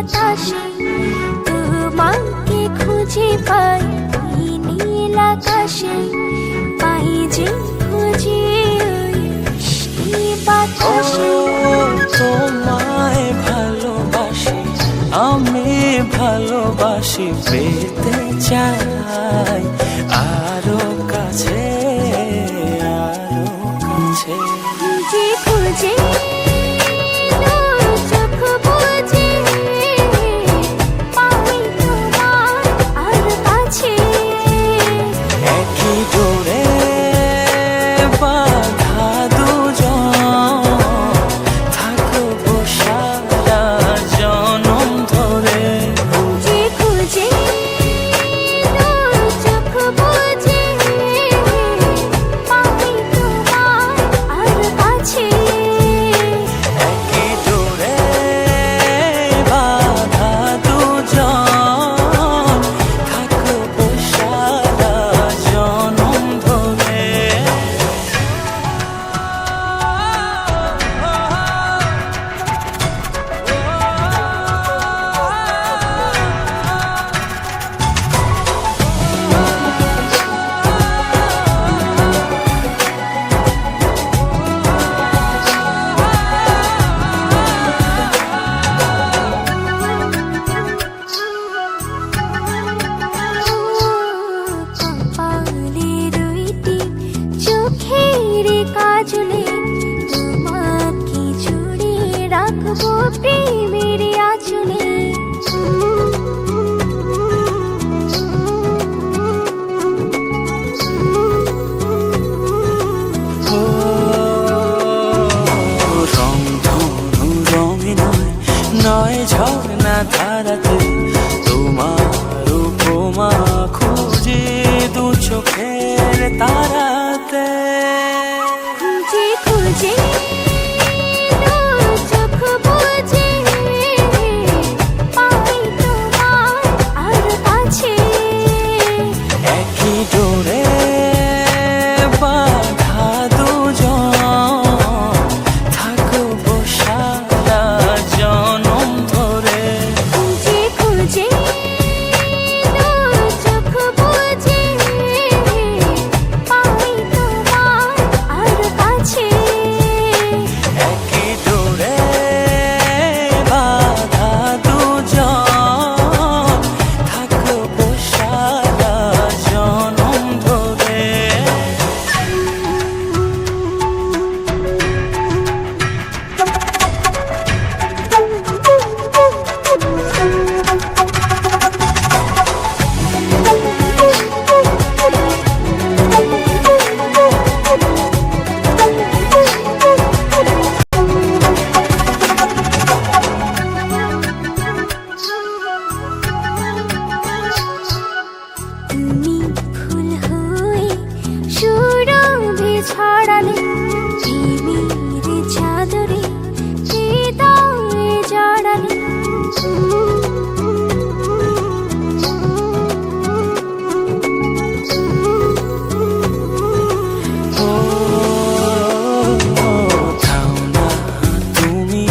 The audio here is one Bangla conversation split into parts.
বাতাসে তোমাকে খুঁজে পাই নীল আকাশে, পাই যে খুঁজে ওই মিষ্টি বাতাসে। তোমায় ভালোবাসি, আমি ভালোবাসি, পেতে চাই আরো কাছে, আরো কাছে। খুঁজে খুঁজে চোখ বুজে পাই তোমার আর কাছে। একই ডোরে বাঁধা দুজন, থাকবো সারা জনম ধরে। খুঁজে খুঁজে চোখ বুজে পাই তোমার আর কাছে। একই ডোরে বাঁধা দুজন, থাকবো সারা জনম ধরে। কপালে দুইটি চোখের কাজলে তোমাকে জুড়ে রাখবো প্রেমের আঁচলে। রং ধনু রঙে নয়, নয় ঝর্ণা ধারাতে, তোমার উপমা খুঁজে দু চোখের তারাতে। খুঁজে খুঁজে চোখ বুজে পাই তোমার আর কাছে। একই ডোরে বাঁধা দুজন, থাকবো সারা জনম ধরে। খুঁজে খুঁজে চোখ বুজে পাই তোমার আর কাছে। একই ডোরে বাঁধা দুজন, থাকবো সারা জনম ধরে। তুমি ফুল হয়ে সুরভি ছড়ালে, প্রেমের চাদরে হৃদয়ে জড়ালে। ও থাও না তুমি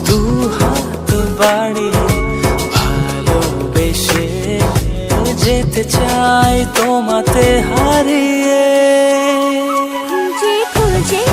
দু হাত বাড়িয়ে, ভালোবেসে যেতে চাই তোমাতে হারিয়ে। খুঁজে খুঁজে